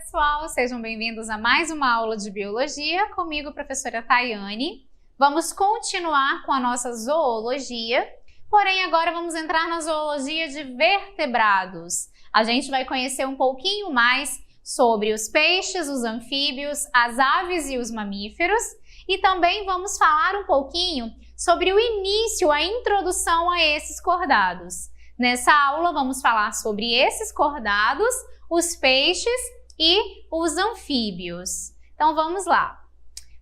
pessoal, sejam bem-vindos a mais uma aula de Biologia, comigo, professora Tayane. Vamos continuar com a nossa zoologia, porém agora vamos entrar na zoologia de vertebrados. A gente vai conhecer um pouquinho mais sobre os peixes, os anfíbios, as aves e os mamíferos, e também vamos falar um pouquinho sobre o início, a introdução a esses cordados. Nessa aula vamos falar sobre esses cordados, os peixes e os anfíbios. Então vamos lá.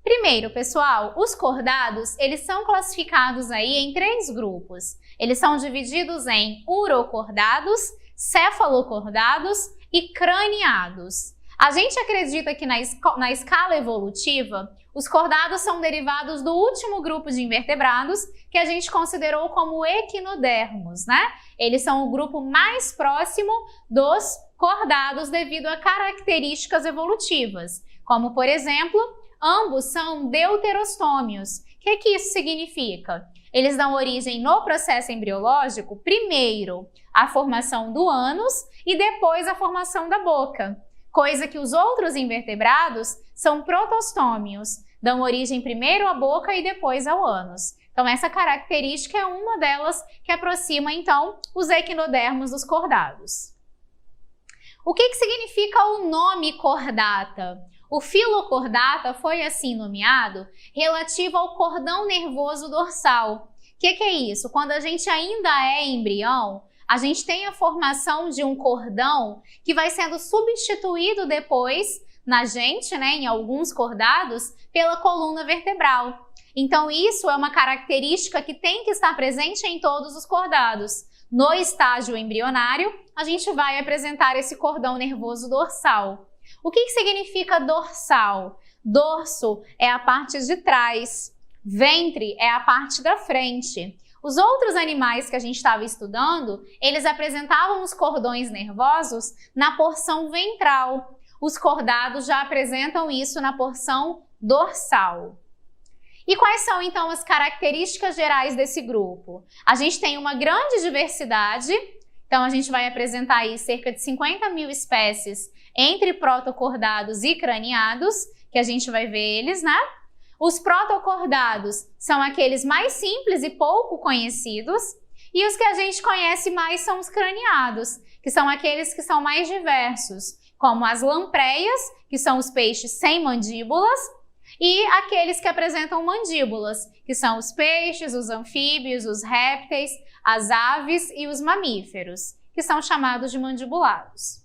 Primeiro, pessoal, os cordados, eles são classificados aí em 3 grupos. Eles são divididos em urocordados, cefalocordados e craniados. A gente acredita que na escala evolutiva, os cordados são derivados do último grupo de invertebrados que a gente considerou como equinodermos, né? Eles são o grupo mais próximo dos cordados devido a características evolutivas, como, por exemplo, ambos são deuterostômios. O que isso significa? Eles dão origem no processo embriológico, primeiro à formação do ânus e depois à formação da boca, coisa que os outros invertebrados são protostômios, dão origem primeiro à boca e depois ao ânus. Então essa característica é uma delas que aproxima então os equinodermos dos cordados. O que significa o nome cordata? O filocordata foi assim nomeado relativo ao cordão nervoso dorsal. O que é isso? Quando a gente ainda é embrião, a gente tem a formação de um cordão que vai sendo substituído depois na gente, né, em alguns cordados, pela coluna vertebral. Então isso é uma característica que tem que estar presente em todos os cordados. No estágio embrionário, a gente vai apresentar esse cordão nervoso dorsal. O que significa dorsal? Dorso é a parte de trás, ventre é a parte da frente. Os outros animais que a gente estava estudando, eles apresentavam os cordões nervosos na porção ventral. Os cordados já apresentam isso na porção dorsal. E quais são, então, as características gerais desse grupo? A gente tem uma grande diversidade, então a gente vai apresentar aí cerca de 50 mil espécies entre protocordados e craniados, que a gente vai ver eles, né? Os protocordados são aqueles mais simples e pouco conhecidos, e os que a gente conhece mais são os craniados, que são aqueles que são mais diversos, como as lampreias, que são os peixes sem mandíbulas, e aqueles que apresentam mandíbulas, que são os peixes, os anfíbios, os répteis, as aves e os mamíferos, que são chamados de mandibulados.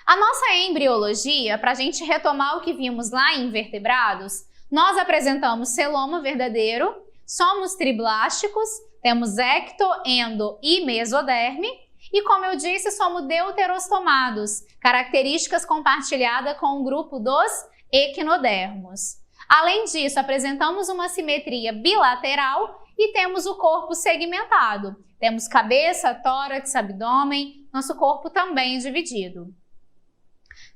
A nossa embriologia, para a gente retomar o que vimos lá em vertebrados, nós apresentamos celoma verdadeiro, somos triblásticos, temos ecto, endo e mesoderme, e como eu disse, somos deuterostomados, características compartilhadas com o grupo dos equinodermos. Além disso, apresentamos uma simetria bilateral e temos o corpo segmentado. Temos cabeça, tórax, abdômen, nosso corpo também dividido.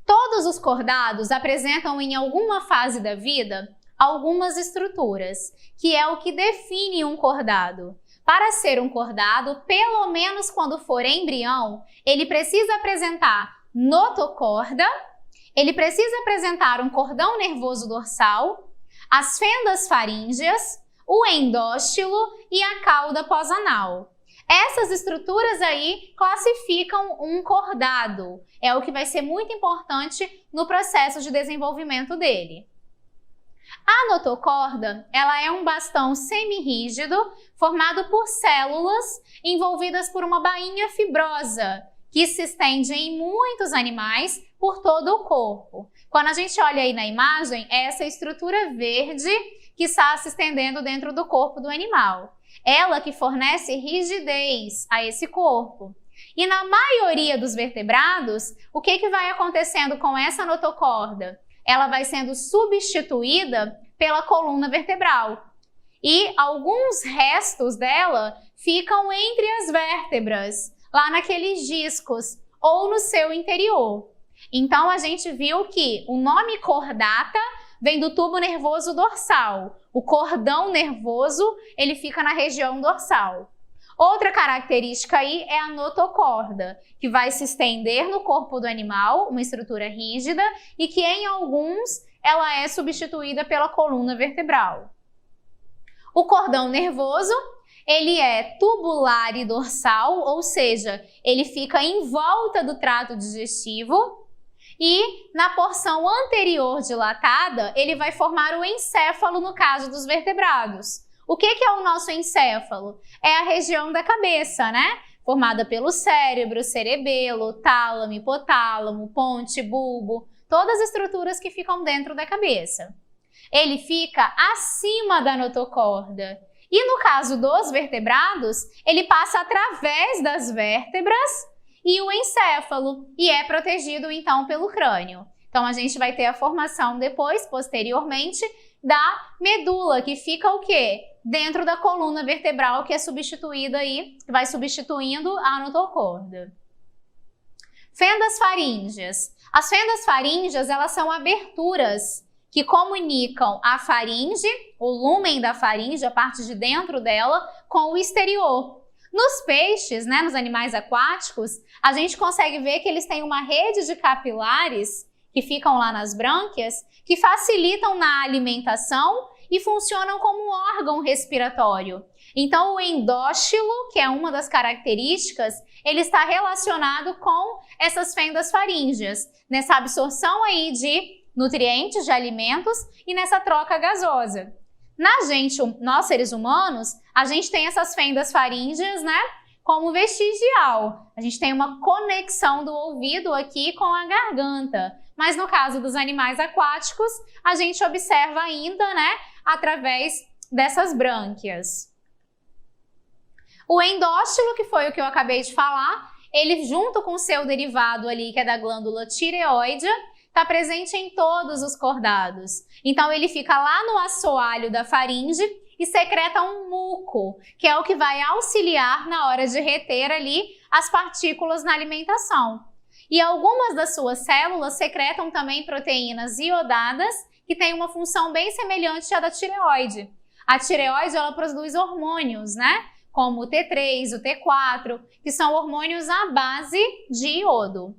Todos os cordados apresentam em alguma fase da vida algumas estruturas, que é o que define um cordado. Para ser um cordado, pelo menos quando for embrião, ele precisa apresentar notocorda, ele precisa apresentar um cordão nervoso dorsal, as fendas faríngeas, o endóstilo e a cauda pós-anal. Essas estruturas aí classificam um cordado. É o que vai ser muito importante no processo de desenvolvimento dele. A notocorda, ela é um bastão semirrígido formado por células envolvidas por uma bainha fibrosa que se estende em muitos animais por todo o corpo. Quando a gente olha aí na imagem, é essa estrutura verde que está se estendendo dentro do corpo do animal. Ela que fornece rigidez a esse corpo. E na maioria dos vertebrados, o que vai acontecendo com essa notocorda? Ela vai sendo substituída pela coluna vertebral. E alguns restos dela ficam entre as vértebras, lá naqueles discos ou no seu interior. Então a gente viu que o nome cordata vem do tubo nervoso dorsal. O cordão nervoso, ele fica na região dorsal. Outra característica aí é a notocorda, que vai se estender no corpo do animal, uma estrutura rígida, e que em alguns ela é substituída pela coluna vertebral. O cordão nervoso, ele é tubular e dorsal, ou seja, ele fica em volta do trato digestivo e na porção anterior dilatada, ele vai formar o encéfalo no caso dos vertebrados. O que é o nosso encéfalo? É a região da cabeça, né? Formada pelo cérebro, cerebelo, tálamo, hipotálamo, ponte, bulbo, todas as estruturas que ficam dentro da cabeça. Ele fica acima da notocorda. E no caso dos vertebrados, ele passa através das vértebras e o encéfalo, e é protegido então pelo crânio. Então a gente vai ter a formação depois, posteriormente, da medula, que fica o quê? Dentro da coluna vertebral, que é substituída aí, que vai substituindo a notocorda. Fendas faríngeas. As fendas faríngeas, elas são aberturas que comunicam a faringe, o lúmen da faringe, a parte de dentro dela, com o exterior. Nos peixes, né, nos animais aquáticos, a gente consegue ver que eles têm uma rede de capilares que ficam lá nas brânquias, que facilitam na alimentação e funcionam como um órgão respiratório. Então, o endóstilo, que é uma das características, ele está relacionado com essas fendas faríngeas, nessa absorção aí de nutrientes, de alimentos e nessa troca gasosa. Nós seres humanos, a gente tem essas fendas faríngeas, né, como vestigial. A gente tem uma conexão do ouvido aqui com a garganta. Mas no caso dos animais aquáticos, a gente observa ainda, né, através dessas brânquias. O endóstilo, que foi o que eu acabei de falar, ele junto com o seu derivado ali, que é da glândula tireoide, está presente em todos os cordados. Então ele fica lá no assoalho da faringe e secreta um muco, que é o que vai auxiliar na hora de reter ali as partículas na alimentação. E algumas das suas células secretam também proteínas iodadas, que têm uma função bem semelhante à da tireoide. A tireoide, ela produz hormônios, né? Como o T3, o T4, que são hormônios à base de iodo.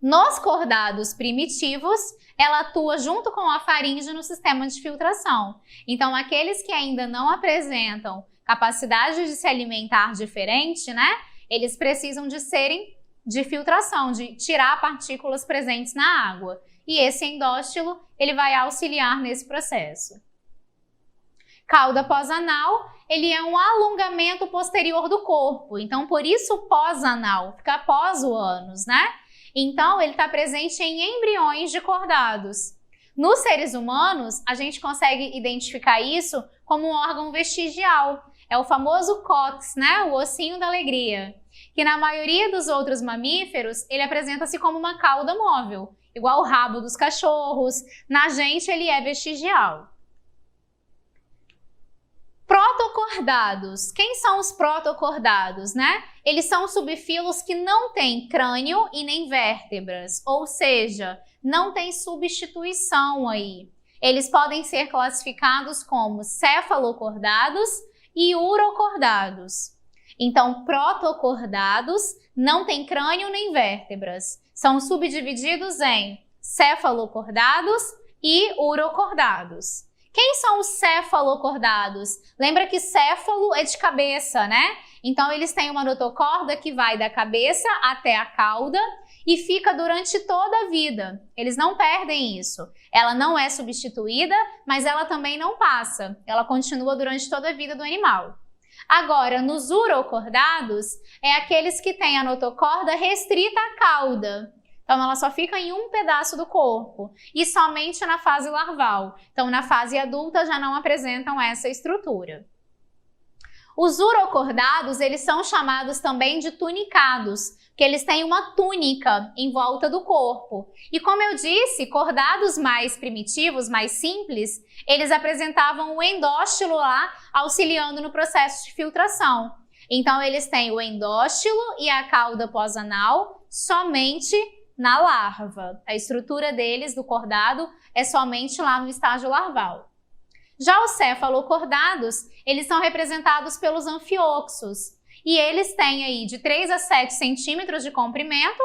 Nos cordados primitivos, ela atua junto com a faringe no sistema de filtração. Então, aqueles que ainda não apresentam capacidade de se alimentar diferente, né? Eles precisam de filtração, de tirar partículas presentes na água. E esse endóstilo, ele vai auxiliar nesse processo. Cauda pós-anal, ele é um alongamento posterior do corpo. Então, por isso pós-anal, fica após o ânus, né? Então, ele está presente em embriões de cordados. Nos seres humanos, a gente consegue identificar isso como um órgão vestigial. É o famoso cóccix, né? O ossinho da alegria. Que na maioria dos outros mamíferos, ele apresenta-se como uma cauda móvel, igual o rabo dos cachorros. Na gente, ele é vestigial. Protocordados. Quem são os protocordados, né? Eles são subfilos que não têm crânio e nem vértebras, ou seja, não tem substituição aí. Eles podem ser classificados como cefalocordados e urocordados. Então, protocordados não têm crânio nem vértebras. São subdivididos em cefalocordados e urocordados. Quem são os cefalocordados? Lembra que céfalo é de cabeça, né? Então, eles têm uma notocorda que vai da cabeça até a cauda e fica durante toda a vida. Eles não perdem isso. Ela não é substituída, mas ela também não passa. Ela continua durante toda a vida do animal. Agora, nos urocordados, é aqueles que têm a notocorda restrita à cauda. Então, ela só fica em um pedaço do corpo e somente na fase larval. Então, na fase adulta já não apresentam essa estrutura. Os urocordados, eles são chamados também de tunicados, porque eles têm uma túnica em volta do corpo. E como eu disse, cordados mais primitivos, mais simples, eles apresentavam o endóstilo lá, auxiliando no processo de filtração. Então, eles têm o endóstilo e a cauda pós-anal somente na larva. A estrutura deles, do cordado, é somente lá no estágio larval. Já os cefalocordados, eles são representados pelos anfioxos, e eles têm aí de 3 a 7 centímetros de comprimento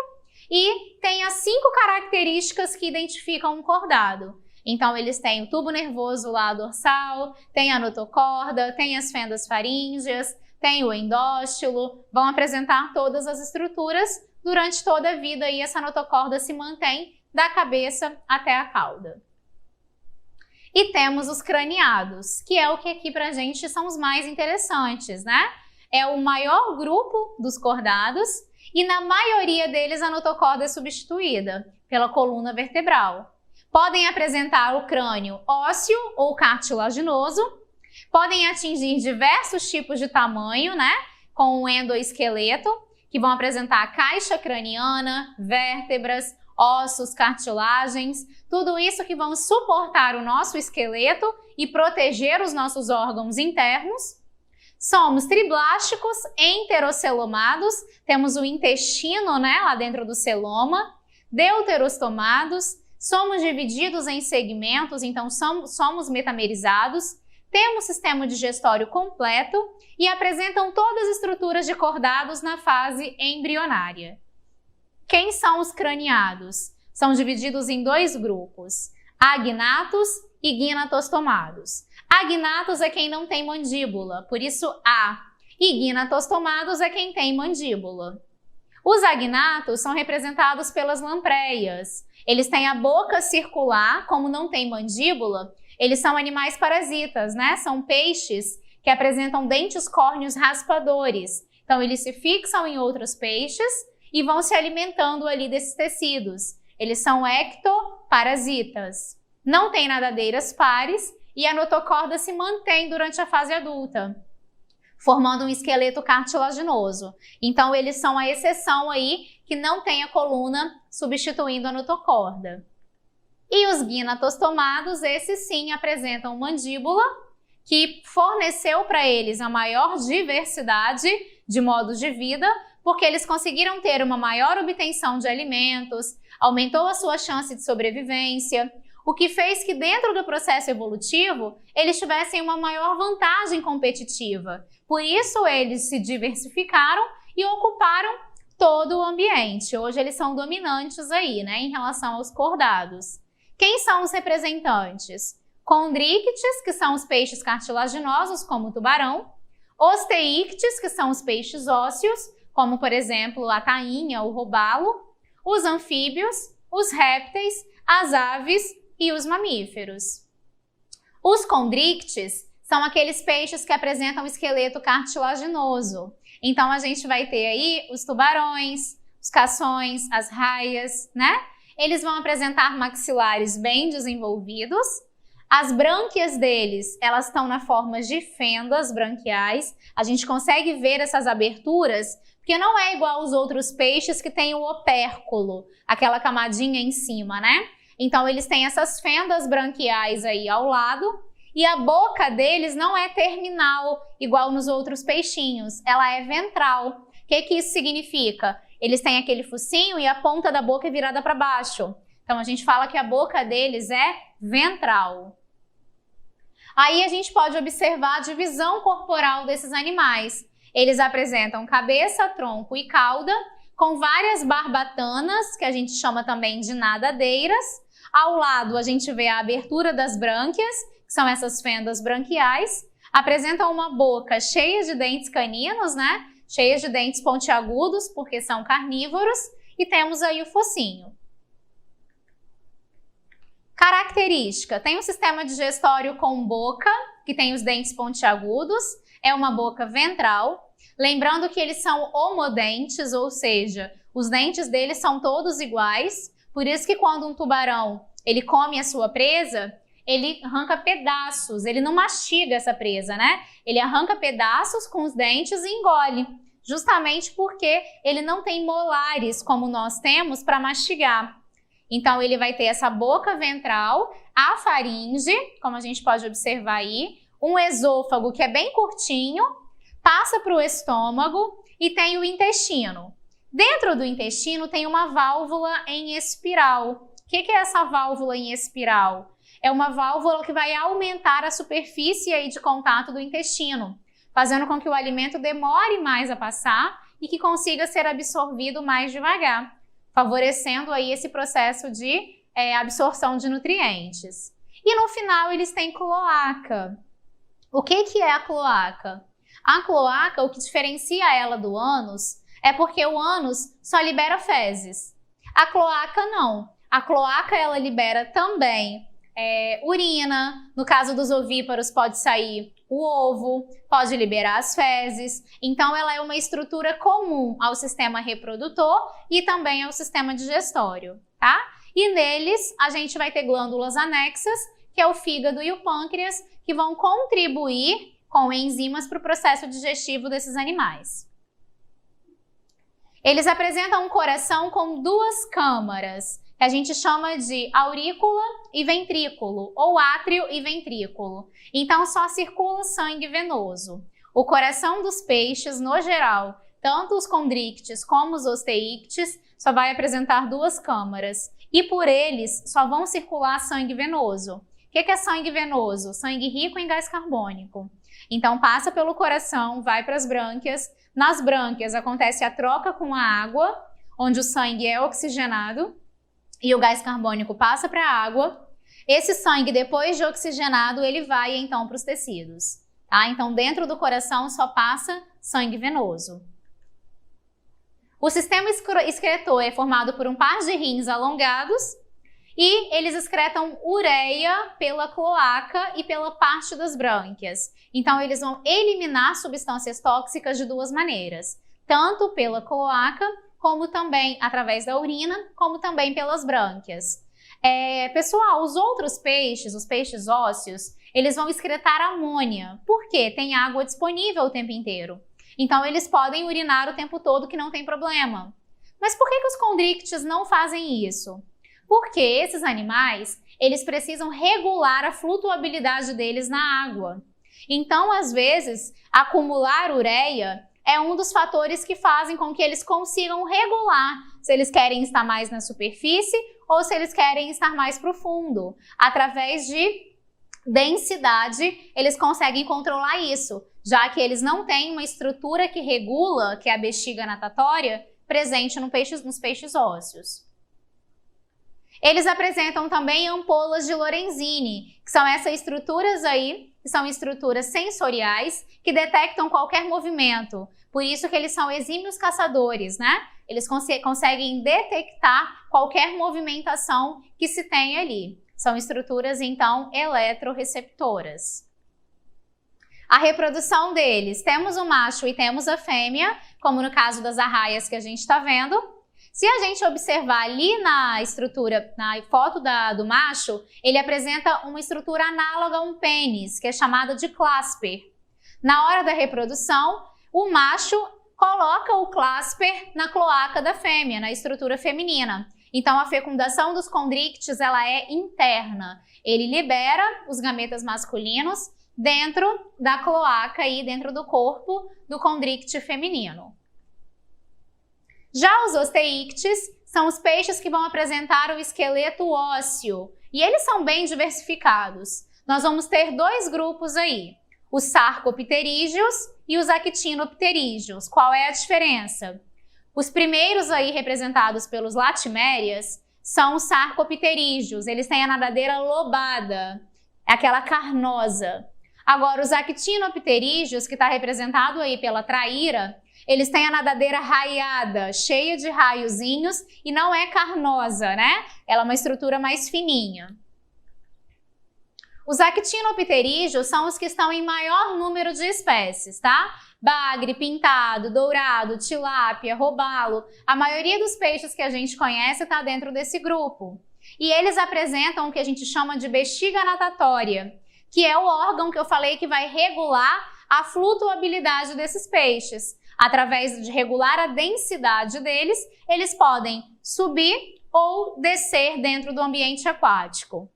e têm as 5 características que identificam um cordado. Então, eles têm o tubo nervoso lá dorsal, tem a notocorda, tem as fendas faríngeas, tem o endóstilo, vão apresentar todas as estruturas. Durante toda a vida e essa notocorda se mantém da cabeça até a cauda. E temos os craniados, que é o que aqui pra gente são os mais interessantes, né? É o maior grupo dos cordados e na maioria deles a notocorda é substituída pela coluna vertebral. Podem apresentar o crânio ósseo ou cartilaginoso, podem atingir diversos tipos de tamanho, né? Com o endoesqueleto, que vão apresentar caixa craniana, vértebras, ossos, cartilagens, tudo isso que vão suportar o nosso esqueleto e proteger os nossos órgãos internos. Somos triblásticos, enterocelomados, temos o intestino, né, lá dentro do celoma, deuterostomados, somos divididos em segmentos, então somos metamerizados, temos sistema digestório completo e apresentam todas as estruturas de cordados na fase embrionária. Quem são os craniados? São divididos em 2 grupos, agnatos e gnatostomados. Agnatos é quem não tem mandíbula, por isso A, e gnatostomados é quem tem mandíbula. Os agnatos são representados pelas lampreias. Eles têm a boca circular, como não tem mandíbula, eles são animais parasitas, né? São peixes que apresentam dentes córneos raspadores. Então, eles se fixam em outros peixes e vão se alimentando ali desses tecidos. Eles são ectoparasitas. Não tem nadadeiras pares e a notocorda se mantém durante a fase adulta, formando um esqueleto cartilaginoso. Então, eles são a exceção aí que não tem a coluna substituindo a notocorda. E os gnatostomados, esses sim apresentam mandíbula, que forneceu para eles a maior diversidade de modos de vida, porque eles conseguiram ter uma maior obtenção de alimentos, aumentou a sua chance de sobrevivência, o que fez que dentro do processo evolutivo eles tivessem uma maior vantagem competitiva. Por isso eles se diversificaram e ocuparam todo o ambiente. Hoje eles são dominantes aí, né, em relação aos cordados. Quem são os representantes? Condrictes, que são os peixes cartilaginosos, como o tubarão. Osteíctes, que são os peixes ósseos, como, por exemplo, a tainha, o robalo. Os anfíbios, os répteis, as aves e os mamíferos. Os condrictes são aqueles peixes que apresentam esqueleto cartilaginoso. Então, a gente vai ter aí os tubarões, os cações, as raias, né? Eles vão apresentar maxilares bem desenvolvidos. As brânquias deles, elas estão na forma de fendas branquiais. A gente consegue ver essas aberturas, porque não é igual aos outros peixes que tem o opérculo, aquela camadinha em cima, né? Então, eles têm essas fendas branquiais aí ao lado. E a boca deles não é terminal, igual nos outros peixinhos. Ela é ventral. O que isso significa? Eles têm aquele focinho e a ponta da boca é virada para baixo. Então, a gente fala que a boca deles é ventral. Aí a gente pode observar a divisão corporal desses animais. Eles apresentam cabeça, tronco e cauda, com várias barbatanas, que a gente chama também de nadadeiras. Ao lado, a gente vê a abertura das brânquias, que são essas fendas branquiais. Apresentam uma boca cheia de dentes caninos, né? Cheias de dentes pontiagudos, porque são carnívoros, e temos aí o focinho. Característica, tem um sistema digestório com boca, que tem os dentes pontiagudos, é uma boca ventral. Lembrando que eles são homodentes, ou seja, os dentes deles são todos iguais, por isso que quando um tubarão ele come a sua presa, ele arranca pedaços, ele não mastiga essa presa, né? Ele arranca pedaços com os dentes e engole, justamente porque ele não tem molares como nós temos para mastigar. Então, ele vai ter essa boca ventral, a faringe, como a gente pode observar aí, um esôfago que é bem curtinho, passa para o estômago e tem o intestino. Dentro do intestino tem uma válvula em espiral. O que é essa válvula em espiral? é uma válvula que vai aumentar a superfície aí de contato do intestino, fazendo com que o alimento demore mais a passar e que consiga ser absorvido mais devagar, favorecendo aí esse processo de absorção de nutrientes. E no final eles têm cloaca. O que é a cloaca? A cloaca, o que diferencia ela do ânus, é porque o ânus só libera fezes. A cloaca não. A cloaca ela libera também urina. No caso dos ovíparos pode sair o ovo, pode liberar as fezes. Então ela é uma estrutura comum ao sistema reprodutor e também ao sistema digestório, tá? E neles a gente vai ter glândulas anexas, que é o fígado e o pâncreas, que vão contribuir com enzimas para o processo digestivo desses animais. Eles apresentam um coração com duas câmaras, que a gente chama de aurícula e ventrículo, ou átrio e ventrículo. Então, só circula sangue venoso. O coração dos peixes, no geral, tanto os condrictes como os osteíctes, só vai apresentar duas câmaras. E por eles, só vão circular sangue venoso. O que é sangue venoso? Sangue rico em gás carbônico. Então, passa pelo coração, vai para as brânquias. Nas brânquias, acontece a troca com a água, onde o sangue é oxigenado e o gás carbônico passa para a água. Esse sangue, depois de oxigenado, ele vai então para os tecidos. Tá? Então, dentro do coração só passa sangue venoso. O sistema excretor é formado por um par de rins alongados e eles excretam ureia pela cloaca e pela parte das brânquias. Então, eles vão eliminar substâncias tóxicas de duas maneiras, tanto pela cloaca, como também através da urina, como também pelas brânquias. Pessoal, os outros peixes, os peixes ósseos, eles vão excretar amônia. Por quê? Tem água disponível o tempo inteiro. Então, eles podem urinar o tempo todo que não tem problema. Mas por que os condrictes não fazem isso? Porque esses animais, eles precisam regular a flutuabilidade deles na água. Então, às vezes, acumular ureia é um dos fatores que fazem com que eles consigam regular se eles querem estar mais na superfície ou se eles querem estar mais profundo. Através de densidade, eles conseguem controlar isso, já que eles não têm uma estrutura que regula, que é a bexiga natatória, presente nos peixes ósseos. Eles apresentam também ampolas de Lorenzini, que são essas estruturas aí, que são estruturas sensoriais, que detectam qualquer movimento. Por isso que eles são exímios caçadores, né? Eles conseguem detectar qualquer movimentação que se tem ali. São estruturas, então, eletroreceptoras. A reprodução deles, temos o macho e temos a fêmea, como no caso das arraias que a gente está vendo. Se a gente observar ali na estrutura, na foto do macho, ele apresenta uma estrutura análoga a um pênis, que é chamada de clasper. Na hora da reprodução, o macho coloca o clasper na cloaca da fêmea, na estrutura feminina. Então, a fecundação dos condrictes, ela é interna. Ele libera os gametas masculinos dentro da cloaca e dentro do corpo do condricte feminino. Já os osteíctes são os peixes que vão apresentar o esqueleto ósseo e eles são bem diversificados. Nós vamos ter dois grupos aí, os sarcopterídeos e os actinopterídeos. Qual é a diferença? Os primeiros aí representados pelos latimérias são os sarcopterídeos, eles têm a nadadeira lobada, aquela carnosa. Agora, os actinopterídeos, que está representado aí pela traíra, eles têm a nadadeira raiada, cheia de raiozinhos e não é carnosa, né? Ela é uma estrutura mais fininha. Os actinopterídeos são os que estão em maior número de espécies, tá? Bagre, pintado, dourado, tilápia, robalo. A maioria dos peixes que a gente conhece está dentro desse grupo. E eles apresentam o que a gente chama de bexiga natatória, que é o órgão que eu falei que vai regular a flutuabilidade desses peixes. Através de regular a densidade deles, eles podem subir ou descer dentro do ambiente aquático.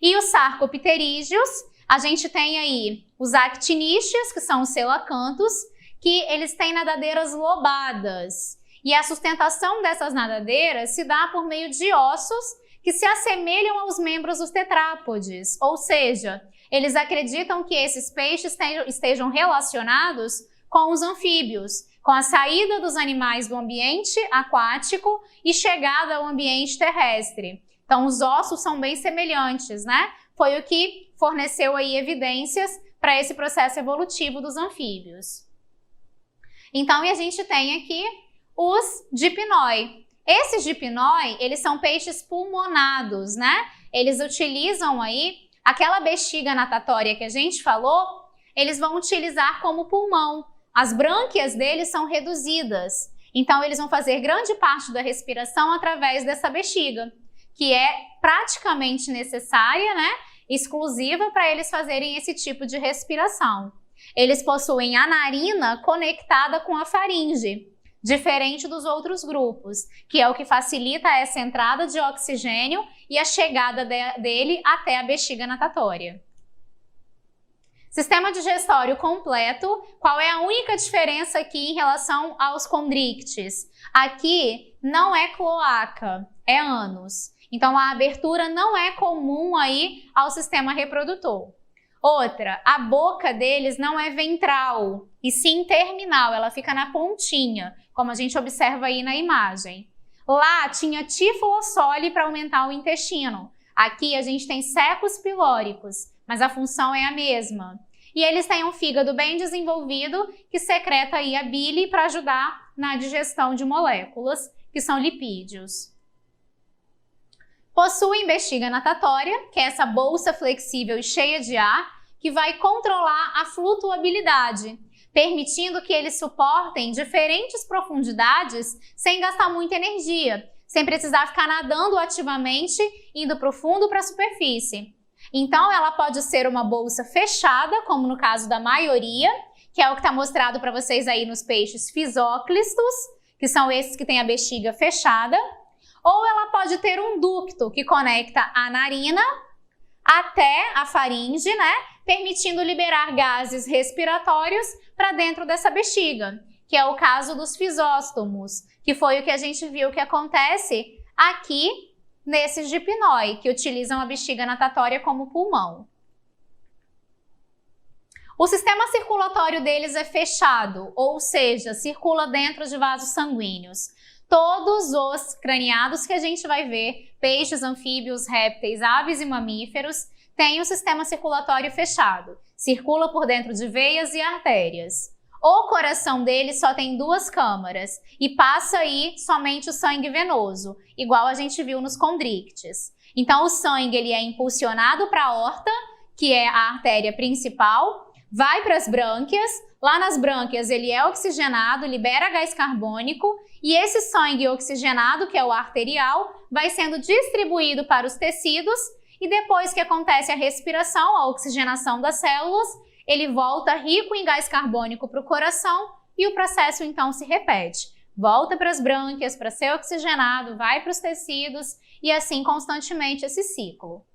E os sarcopterídeos, a gente tem aí os actinídeos, que são os celacantos, que eles têm nadadeiras lobadas. E a sustentação dessas nadadeiras se dá por meio de ossos que se assemelham aos membros dos tetrápodes, ou seja, eles acreditam que esses peixes estejam relacionados com os anfíbios, com a saída dos animais do ambiente aquático e chegada ao ambiente terrestre. Então, os ossos são bem semelhantes, né? Foi o que forneceu aí evidências para esse processo evolutivo dos anfíbios. Então, e a gente tem aqui os dipnoi. Esses dipnoi, eles são peixes pulmonados, né? Eles utilizam aí aquela bexiga natatória que a gente falou, eles vão utilizar como pulmão. As brânquias deles são reduzidas. Então, eles vão fazer grande parte da respiração através dessa bexiga, que é praticamente necessária, né? Exclusiva para eles fazerem esse tipo de respiração. Eles possuem a narina conectada com a faringe, diferente dos outros grupos, que é o que facilita essa entrada de oxigênio e a chegada dele até a bexiga natatória. Sistema digestório completo, qual é a única diferença aqui em relação aos condrictes? Aqui não é cloaca, é ânus. Então, a abertura não é comum aí ao sistema reprodutor. Outra, a boca deles não é ventral, e sim terminal, ela fica na pontinha, como a gente observa aí na imagem. Lá tinha tiflossole para aumentar o intestino. Aqui a gente tem secos pilóricos, mas a função é a mesma. E eles têm um fígado bem desenvolvido que secreta aí a bile para ajudar na digestão de moléculas, que são lipídios. Possuem bexiga natatória, que é essa bolsa flexível e cheia de ar, que vai controlar a flutuabilidade, permitindo que eles suportem diferentes profundidades sem gastar muita energia, sem precisar ficar nadando ativamente, indo para o fundo para a superfície. Então, ela pode ser uma bolsa fechada, como no caso da maioria, que é o que está mostrado para vocês aí nos peixes fisóclistos, que são esses que têm a bexiga fechada, ou ela pode ter um ducto que conecta a narina até a faringe, né, permitindo liberar gases respiratórios para dentro dessa bexiga, que é o caso dos fisóstomos, que foi o que a gente viu que acontece aqui nesses dipnoi, que utilizam a bexiga natatória como pulmão. O sistema circulatório deles é fechado, ou seja, circula dentro de vasos sanguíneos. Todos os craniados que a gente vai ver, peixes, anfíbios, répteis, aves e mamíferos, têm um sistema circulatório fechado. Circula por dentro de veias e artérias. O coração dele só tem 2 câmaras e passa aí somente o sangue venoso, igual a gente viu nos condrictes. Então, o sangue ele é impulsionado para a aorta, que é a artéria principal, vai para as brânquias. Lá nas brânquias ele é oxigenado, libera gás carbônico e esse sangue oxigenado, que é o arterial, vai sendo distribuído para os tecidos e depois que acontece a respiração, a oxigenação das células, ele volta rico em gás carbônico para o coração e o processo então se repete. Volta para as brânquias para ser oxigenado, vai para os tecidos e assim constantemente esse ciclo.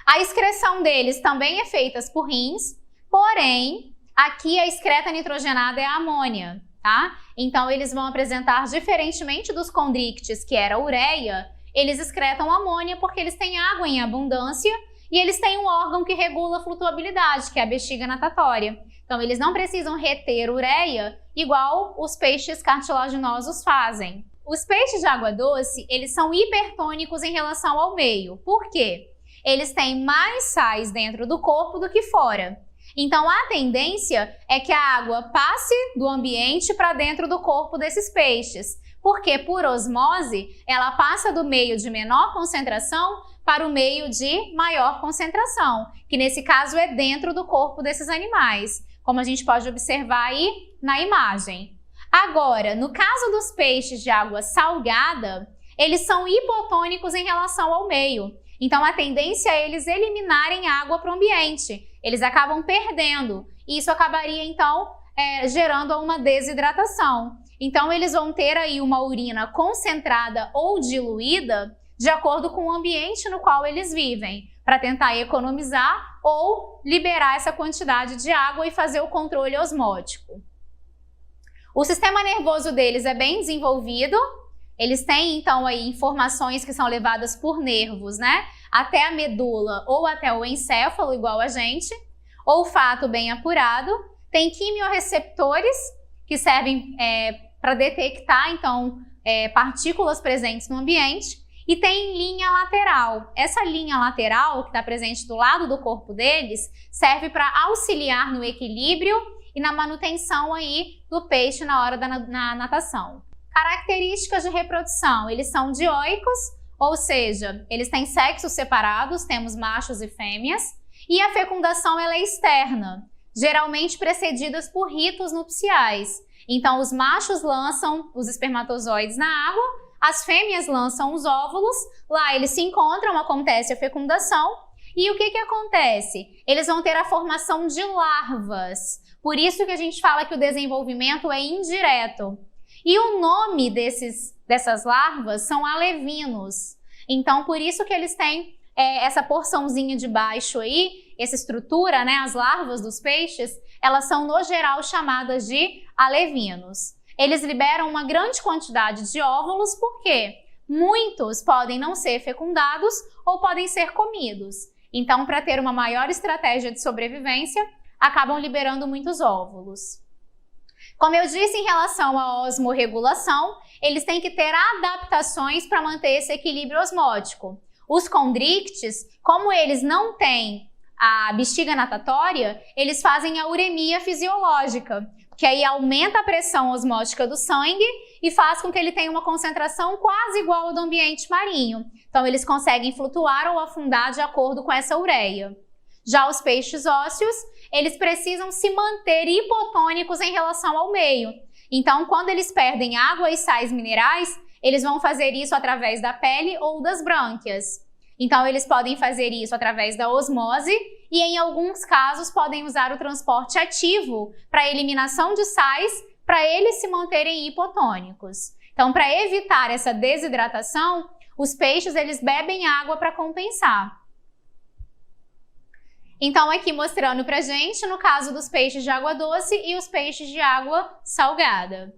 A excreção deles também é feita por rins, porém, aqui a excreta nitrogenada é a amônia, tá? Então, eles vão apresentar, diferentemente dos condrictes, que era a ureia, eles excretam amônia porque eles têm água em abundância e eles têm um órgão que regula a flutuabilidade, que é a bexiga natatória. Então, eles não precisam reter ureia igual os peixes cartilaginosos fazem. Os peixes de água doce, eles são hipertônicos em relação ao meio. Por quê? Eles têm mais sais dentro do corpo do que fora. Então, a tendência é que a água passe do ambiente para dentro do corpo desses peixes, porque por osmose, ela passa do meio de menor concentração para o meio de maior concentração, que nesse caso é dentro do corpo desses animais, como a gente pode observar aí na imagem. Agora, no caso dos peixes de água salgada, eles são hipotônicos em relação ao meio. Então, a tendência é eles eliminarem água para o ambiente. Eles acabam perdendo. E isso acabaria, então, gerando uma desidratação. Então, eles vão ter aí uma urina concentrada ou diluída de acordo com o ambiente no qual eles vivem, para tentar economizar ou liberar essa quantidade de água e fazer o controle osmótico. O sistema nervoso deles é bem desenvolvido. Eles têm, então, aí informações que são levadas por nervos, né? Até a medula ou até o encéfalo, igual a gente. Olfato bem apurado. Tem quimiorreceptores, que servem para detectar, então, partículas presentes no ambiente. E tem linha lateral. Essa linha lateral, que está presente do lado do corpo deles, serve para auxiliar no equilíbrio e na manutenção aí do peixe na hora da natação. Características de reprodução, eles são dioicos, ou seja, eles têm sexos separados, temos machos e fêmeas, e a fecundação ela é externa, geralmente precedidas por ritos nupciais. Então, os machos lançam os espermatozoides na água, as fêmeas lançam os óvulos, lá eles se encontram, acontece a fecundação, e o que acontece? Eles vão ter a formação de larvas, por isso que a gente fala que o desenvolvimento é indireto. E o nome dessas larvas são alevinos. Então, por isso que eles têm essa porçãozinha de baixo aí, essa estrutura, né? As larvas dos peixes, elas são, no geral, chamadas de alevinos. Eles liberam uma grande quantidade de óvulos, porque muitos podem não ser fecundados ou podem ser comidos. Então, para ter uma maior estratégia de sobrevivência, acabam liberando muitos óvulos. Como eu disse em relação à osmorregulação, eles têm que ter adaptações para manter esse equilíbrio osmótico. Os condrictes, como eles não têm a bexiga natatória, eles fazem a uremia fisiológica, que aí aumenta a pressão osmótica do sangue e faz com que ele tenha uma concentração quase igual ao do ambiente marinho. Então, eles conseguem flutuar ou afundar de acordo com essa ureia. Já os peixes ósseos, eles precisam se manter hipotônicos em relação ao meio. Então, quando eles perdem água e sais minerais, eles vão fazer isso através da pele ou das brânquias. Então, eles podem fazer isso através da osmose e, em alguns casos, podem usar o transporte ativo para a eliminação de sais para eles se manterem hipotônicos. Então, para evitar essa desidratação, os peixes eles bebem água para compensar. Então, aqui mostrando pra gente, no caso dos peixes de água doce e os peixes de água salgada.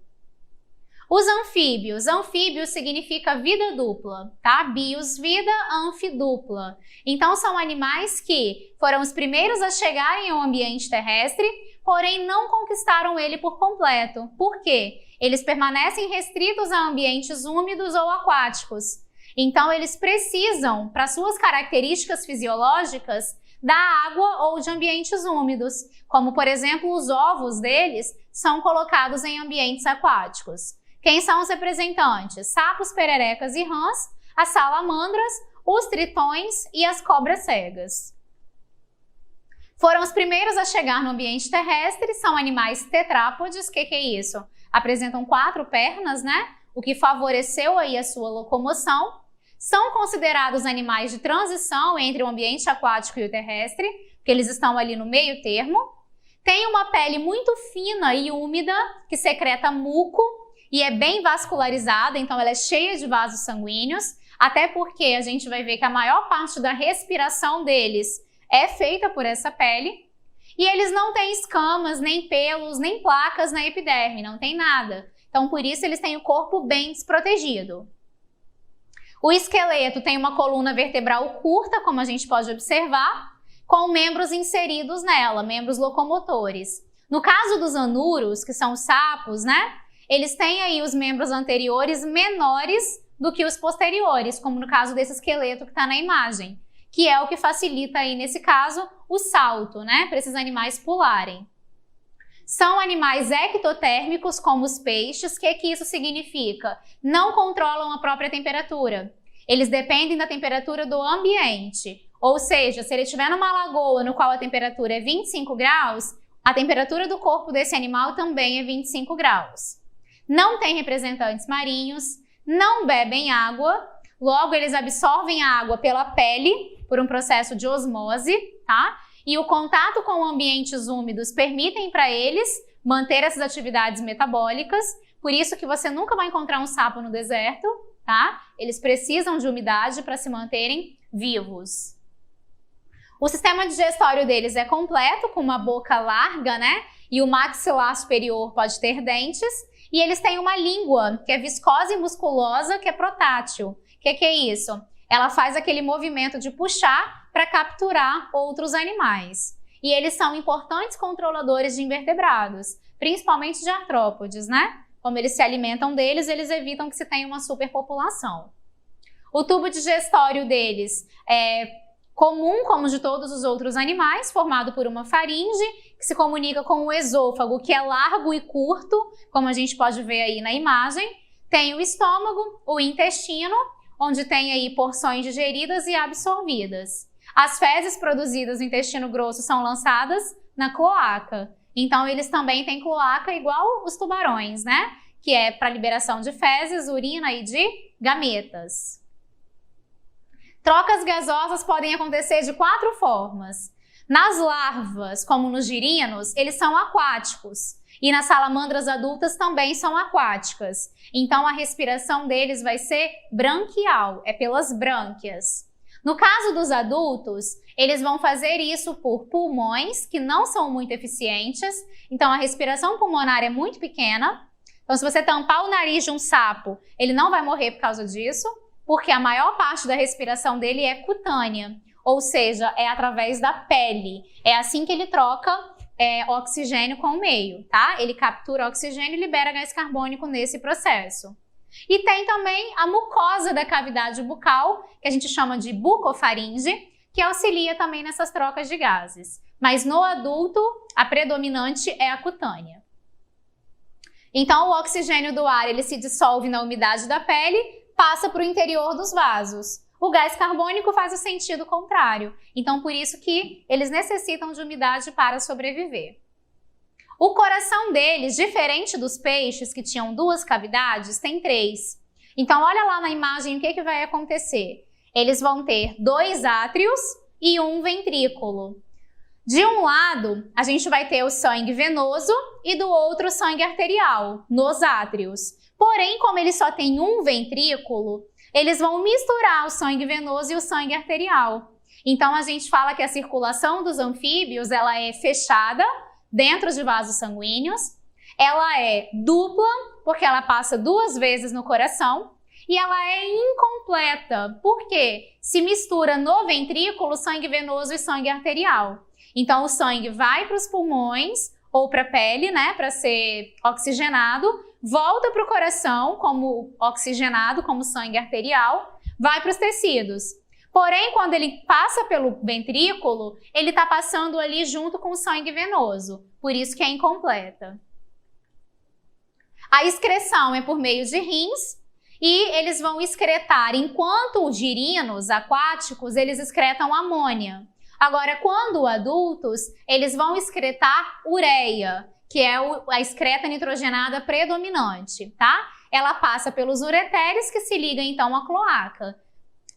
Os anfíbios. Anfíbio significa vida dupla, tá? Bios, vida, anfi, dupla. Então, são animais que foram os primeiros a chegarem ao ambiente terrestre, porém não conquistaram ele por completo. Por quê? Eles permanecem restritos a ambientes úmidos ou aquáticos. Então, eles precisam, para suas características fisiológicas, da água ou de ambientes úmidos, como, por exemplo, os ovos deles são colocados em ambientes aquáticos. Quem são os representantes? Sapos, pererecas e rãs, as salamandras, os tritões e as cobras cegas. Foram os primeiros a chegar no ambiente terrestre, são animais tetrápodes. O que é isso? Apresentam 4 pernas, né? O que favoreceu aí a sua locomoção. São considerados animais de transição entre o ambiente aquático e o terrestre, porque eles estão ali no meio termo. Tem uma pele muito fina e úmida, que secreta muco e é bem vascularizada, então ela é cheia de vasos sanguíneos, até porque a gente vai ver que a maior parte da respiração deles é feita por essa pele. E eles não têm escamas, nem pelos, nem placas na epiderme, não tem nada. Então, por isso, eles têm o corpo bem desprotegido. O esqueleto tem uma coluna vertebral curta, como a gente pode observar, com membros inseridos nela, membros locomotores. No caso dos anuros, que são os sapos, né? Eles têm aí os membros anteriores menores do que os posteriores, como no caso desse esqueleto que está na imagem, que é o que facilita aí, nesse caso, o salto, né? Para esses animais pularem. São animais ectotérmicos, como os peixes. O que isso significa? Não controlam a própria temperatura. Eles dependem da temperatura do ambiente. Ou seja, se ele estiver numa lagoa no qual a temperatura é 25 graus, a temperatura do corpo desse animal também é 25 graus. Não tem representantes marinhos, não bebem água, logo eles absorvem a água pela pele, por um processo de osmose, tá? E o contato com ambientes úmidos permitem para eles manter essas atividades metabólicas, por isso que você nunca vai encontrar um sapo no deserto, tá? Eles precisam de umidade para se manterem vivos. O sistema digestório deles é completo, com uma boca larga, né? E o maxilar superior pode ter dentes. E eles têm uma língua que é viscosa e musculosa, que é protrátil. O que é isso? Ela faz aquele movimento de puxar para capturar outros animais. E eles são importantes controladores de invertebrados, principalmente de artrópodes, né? Como eles se alimentam deles, eles evitam que se tenha uma superpopulação. O tubo digestório deles é comum, como de todos os outros animais, formado por uma faringe, que se comunica com o esôfago, que é largo e curto, como a gente pode ver aí na imagem. Tem o estômago, o intestino, onde tem aí porções digeridas e absorvidas. As fezes produzidas no intestino grosso são lançadas na cloaca. Então, eles também têm cloaca igual os tubarões, né? Que é para liberação de fezes, urina e de gametas. Trocas gasosas podem acontecer de 4 formas. Nas larvas, como nos girinos, eles são aquáticos. E nas salamandras adultas também são aquáticas. Então, a respiração deles vai ser branquial, é pelas brânquias. No caso dos adultos, eles vão fazer isso por pulmões, que não são muito eficientes. Então, a respiração pulmonar é muito pequena. Então, se você tampar o nariz de um sapo, ele não vai morrer por causa disso, porque a maior parte da respiração dele é cutânea, ou seja, é através da pele. É assim que ele troca oxigênio com o meio, tá? Ele captura oxigênio e libera gás carbônico nesse processo. E tem também a mucosa da cavidade bucal, que a gente chama de bucofaringe, que auxilia também nessas trocas de gases. Mas no adulto, a predominante é a cutânea. Então, o oxigênio do ar ele se dissolve na umidade da pele, passa para o interior dos vasos. O gás carbônico faz o sentido contrário. Então, por isso que eles necessitam de umidade para sobreviver. O coração deles, diferente dos peixes que tinham 2 cavidades, tem 3. Então, olha lá na imagem o que vai acontecer. Eles vão ter 2 átrios e 1 ventrículo. De um lado, a gente vai ter o sangue venoso e do outro o sangue arterial, nos átrios. Porém, como eles só têm 1 ventrículo, eles vão misturar o sangue venoso e o sangue arterial. Então, a gente fala que a circulação dos anfíbios ela é fechada, dentro de vasos sanguíneos, ela é dupla, porque ela passa 2 vezes no coração, e ela é incompleta, porque se mistura no ventrículo sangue venoso e sangue arterial. Então, o sangue vai para os pulmões ou para a pele, né, para ser oxigenado, volta para o coração como oxigenado, como sangue arterial, vai para os tecidos. Porém, quando ele passa pelo ventrículo, ele está passando ali junto com o sangue venoso, por isso que é incompleta. A excreção é por meio de rins e eles vão excretar, enquanto os girinos aquáticos, eles excretam amônia. Agora, quando adultos, eles vão excretar ureia, que é a excreta nitrogenada predominante, tá? Ela passa pelos ureteres que se ligam então à cloaca.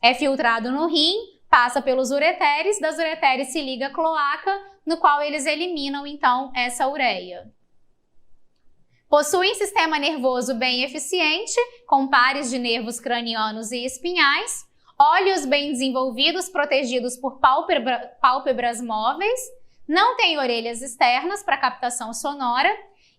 É filtrado no rim, passa pelos ureteres, das ureteres se liga à cloaca, no qual eles eliminam, então, essa ureia. Possuem sistema nervoso bem eficiente, com pares de nervos cranianos e espinhais, olhos bem desenvolvidos, protegidos por pálpebras móveis, não têm orelhas externas para captação sonora,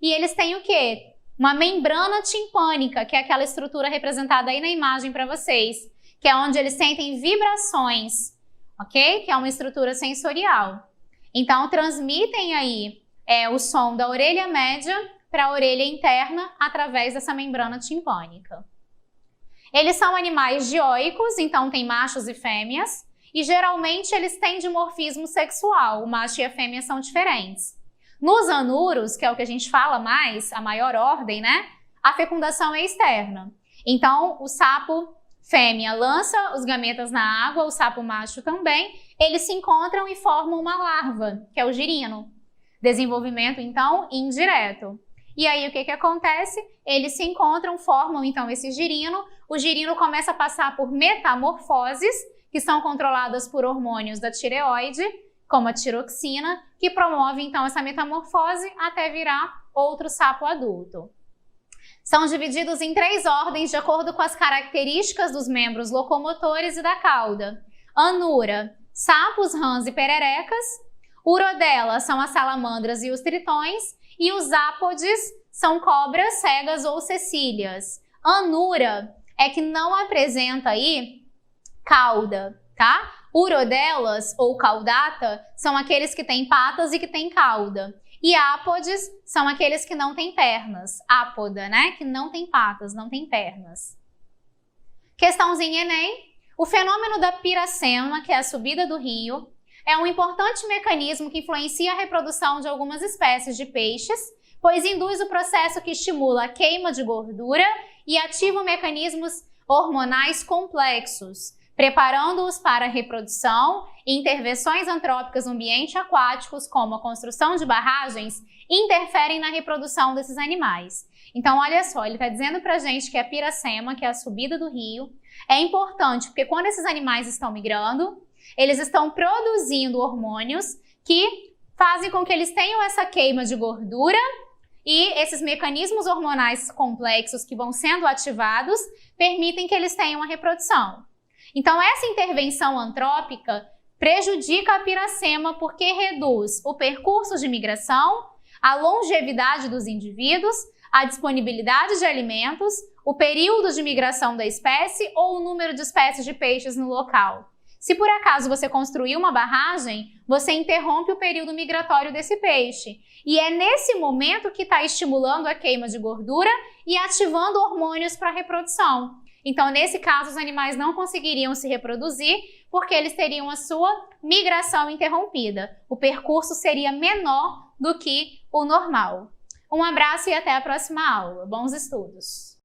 e eles têm o quê? Uma membrana timpânica, que é aquela estrutura representada aí na imagem para vocês, que é onde eles sentem vibrações, ok? Que é uma estrutura sensorial. Então, transmitem aí o som da orelha média para a orelha interna através dessa membrana timpânica. Eles são animais dioicos, então tem machos e fêmeas, e geralmente eles têm dimorfismo sexual, o macho e a fêmea são diferentes. Nos anuros, que é o que a gente fala mais, a maior ordem, né? A fecundação é externa. Então, o sapo fêmea lança os gametas na água, o sapo macho também, eles se encontram e formam uma larva, que é o girino. Desenvolvimento, então, indireto. E aí, o que acontece? Eles se encontram, formam, então, esse girino. O girino começa a passar por metamorfoses, que são controladas por hormônios da tireoide, como a tiroxina, que promove, então, essa metamorfose até virar outro sapo adulto. São divididos em 3 ordens de acordo com as características dos membros locomotores e da cauda. Anura, sapos, rãs e pererecas. Urodela são as salamandras e os tritões. E os ápodes são cobras cegas ou cecílias. Anura é que não apresenta aí cauda, tá? Urodelas ou caudata são aqueles que têm patas e que têm cauda. E ápodes são aqueles que não têm pernas. Ápoda, né? Que não tem patas, não tem pernas. Questãozinha Enem. O fenômeno da piracema, que é a subida do rio, é um importante mecanismo que influencia a reprodução de algumas espécies de peixes, pois induz o processo que estimula a queima de gordura e ativa mecanismos hormonais complexos, preparando-os para a reprodução, e intervenções antrópicas no ambiente aquáticos, como a construção de barragens, interferem na reprodução desses animais. Então, olha só, ele está dizendo para a gente que a piracema, que é a subida do rio, é importante porque quando esses animais estão migrando, eles estão produzindo hormônios que fazem com que eles tenham essa queima de gordura e esses mecanismos hormonais complexos que vão sendo ativados permitem que eles tenham a reprodução. Então, essa intervenção antrópica prejudica a piracema porque reduz o percurso de migração, a longevidade dos indivíduos, a disponibilidade de alimentos, o período de migração da espécie ou o número de espécies de peixes no local. Se por acaso você construir uma barragem, você interrompe o período migratório desse peixe. E é nesse momento que está estimulando a queima de gordura e ativando hormônios para a reprodução. Então, nesse caso, os animais não conseguiriam se reproduzir porque eles teriam a sua migração interrompida. O percurso seria menor do que o normal. Um abraço e até a próxima aula. Bons estudos!